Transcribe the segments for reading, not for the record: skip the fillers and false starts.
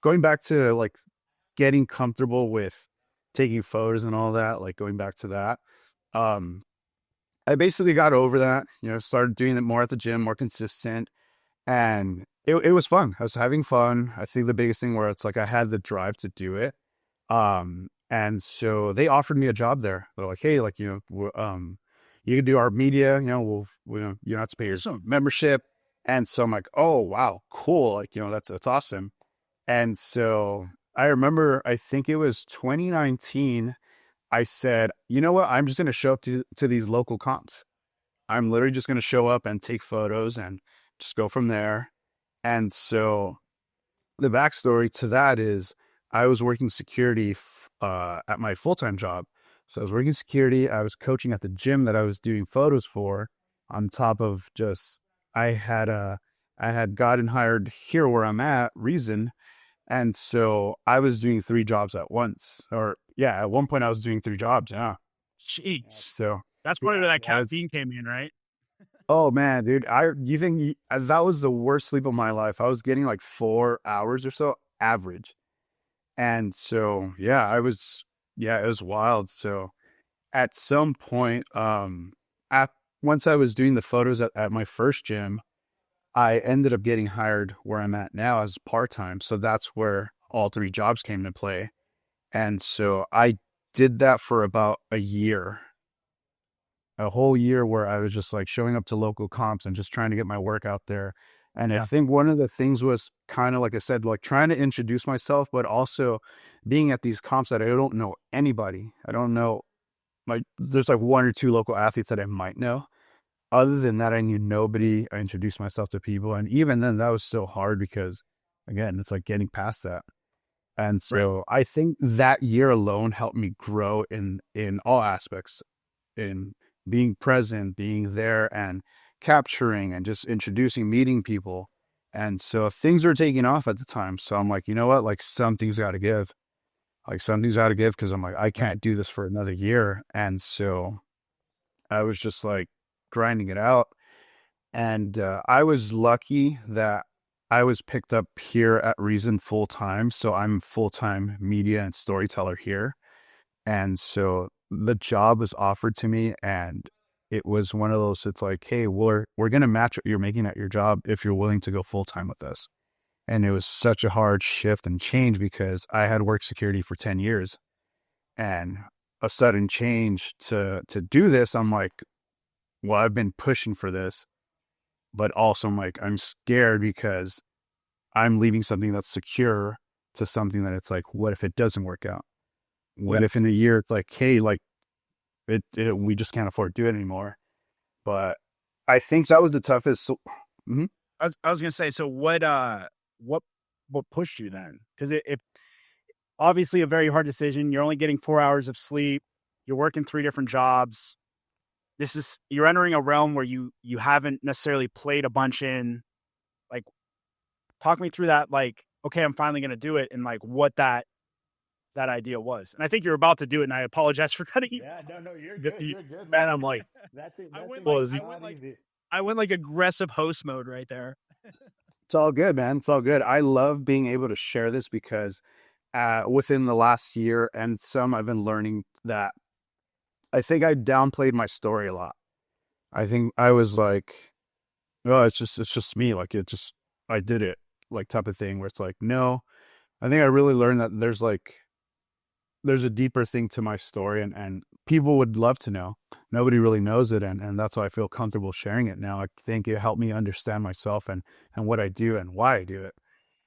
going back to like getting comfortable with taking photos and all that, like going back to that, um, I basically got over that, started doing it more at the gym, more consistent, and it was fun. I was having fun. I think the biggest thing where it's like I had the drive to do it. And so they offered me a job there. They're like, hey, like, you can do our media, you don't have to pay your Awesome. membership. And so I'm like, oh, wow, cool. Like, that's awesome. And so I remember, I think it was 2019. I said, you know what? I'm just going to show up to these local comps. I'm literally just going to show up and take photos and just go from there. And so the backstory to that is I was working security at my full-time job. So I was working security. I was coaching at the gym that I was doing photos for on top of just, I had, uh, I had gotten hired here where I'm at, Reason. And so I was doing three jobs at once. Or yeah, at one point I was doing three jobs. Yeah. Jeez. So That's probably where yeah, that caffeine came in, right? oh man, dude, you think that was the worst sleep of my life? I was getting like 4 hours or so average. And so, yeah, yeah, it was wild. So at some point, at, once I was doing the photos at my first gym, I ended up getting hired where I'm at now as part-time. So that's where all three jobs came to play. And so I did that for about a whole year where I was just like showing up to local comps and just trying to get my work out there. And I Yeah. think one of the things was kind of like I said, like trying to introduce myself, but also being at these comps that I don't know anybody. I don't know, like, there's like one or two local athletes that I might know. Other than that, I knew nobody. I introduced myself to people. And even then, that was so hard because, again, it's like getting past that. And Right. so I think that year alone helped me grow in all aspects, in being present, being there, and capturing and just introducing, meeting people. And so things were taking off at the time. So I'm like, you know what? Like something's got to give. Like something's got to give because I'm like, I Right. can't do this for another year. And so I was just like grinding it out. And I was lucky that I was picked up here at Reason full time. So I'm full time media and storyteller here. And so the job was offered to me, and it was one of those, it's like, hey, we're gonna match what you're making at your job if you're willing to go full time with us. And it was such a hard shift and change because I had worked security for 10 years, and a sudden change to do this, I'm like, well, I've been pushing for this, but also I'm like, I'm scared because I'm leaving something that's secure to something that it's like, what if it doesn't work out? Yeah. What if in a year it's like, hey, like we just can't afford to do it anymore. But I think that So was the toughest. So, mhm. I was gonna say, so what what pushed you then? Because it obviously a very hard decision. You're only getting 4 hours of sleep. You're working three different jobs. You're entering a realm where you haven't necessarily played a bunch in. Like, talk me through that. Like, okay, I'm finally gonna do it, and like what that idea was. And I think you're about to do it. And I apologize for cutting you. Yeah, no, you're The, good. the You're good, man, man. I'm like, I That went thing like was I went not like easy. I went like aggressive host mode right there. It's all good, man. It's all good. I love being able to share this because within the last year and some, I've been learning that I think I downplayed my story a lot. I think I was like, oh, it's just me. Like I did it, like type of thing where it's like, no, I think I really learned that there's a deeper thing to my story and people would love to know. Nobody really knows it and that's why I feel comfortable sharing it now. I think it helped me understand myself and what I do and why I do it.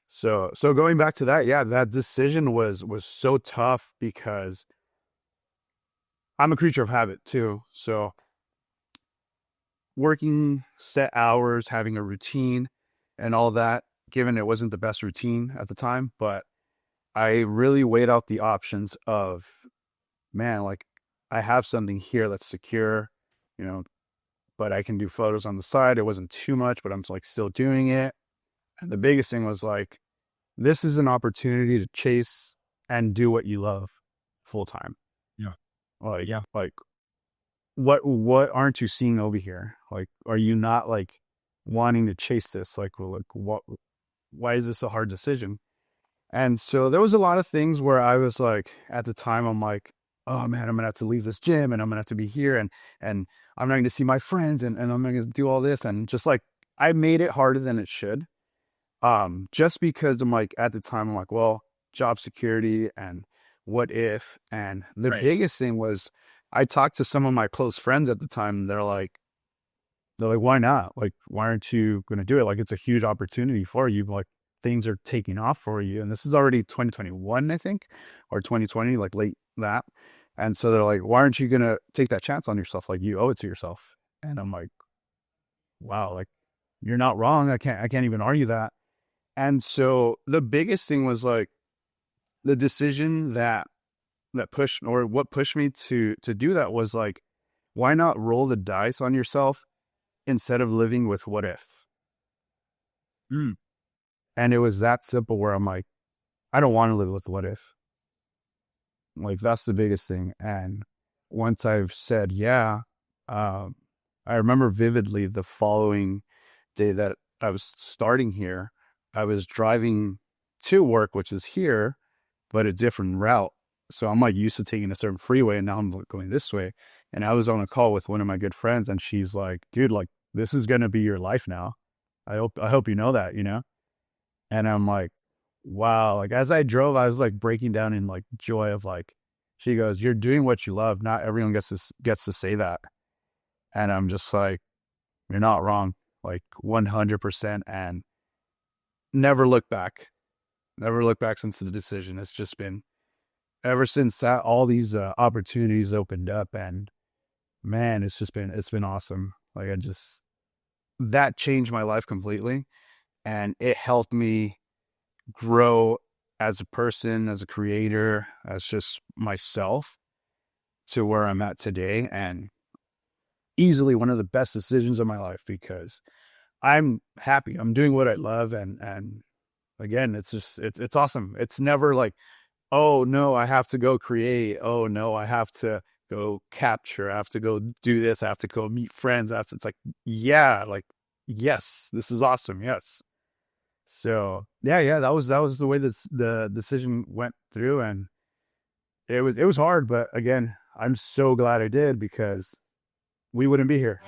So going back to that, yeah, that decision was so tough because I'm a creature of habit too. So working set hours, having a routine and all that, given it wasn't the best routine at the time, but I really weighed out the options of, man, like I have something here that's secure, you know, but I can do photos on the side. It wasn't too much, but I'm like still doing it. And the biggest thing was like, this is an opportunity to chase and do what you love full time. Yeah. Like, Yeah. like what aren't you seeing over here? Like, are you not like wanting to chase this? Like, well, like what? Why is this a hard decision? And so there was a lot of things where I was like, at the time, I'm like, oh man, I'm gonna have to leave this gym and I'm gonna have to be here and I'm not gonna see my friends and I'm gonna do all this. And just like I made it harder than it should. Just because I'm like at the time, I'm like, well, job security and what if? And the Right. biggest thing was I talked to some of my close friends at the time. They're like, why not? Like, why aren't you going to do it? Like, it's a huge opportunity for you. Like, things are taking off for you. And this is already 2021, I think, or 2020, like late that. And so they're like, why aren't you going to take that chance on yourself? Like, you owe it to yourself. And I'm like, wow, like, you're not wrong. I can't even argue that. And so the biggest thing was like the decision that pushed or what pushed me to do that was like, why not roll the dice on yourself instead of living with what if? Mm. And it was that simple where I'm like, I don't want to live with what if. Like that's the biggest thing. And once I've said yeah, um, I remember vividly the following day that I was starting here. I was driving to work, which is here, but a different route. So I'm like used to taking a certain freeway, and now I'm going this way. And I was on a call with one of my good friends, and she's like, "Dude, like this is gonna be your life now. I hope you know that, you know." And I'm like, wow. Like as I drove, I was like breaking down in like joy of like, she goes, "You're doing what you love. Not everyone gets to say that." And I'm just like, "You're not wrong. Like 100%." And never look back. Never look back since the decision. It's just been ever since that all these opportunities opened up, and man, it's been awesome. Like I just that changed my life completely, and it helped me grow as a person, as a creator, as just myself to where I'm at today. And easily one of the best decisions of my life because I'm happy. I'm doing what I love. And again, it's just, it's awesome. It's never like, oh no, I have to go create. Oh no, I have to go capture. I have to go do this. I have to go meet friends. It's like, yeah, like, yes, this is awesome. Yes. So yeah, that was the way that the decision went through, and it was hard, but again, I'm so glad I did because we wouldn't be here.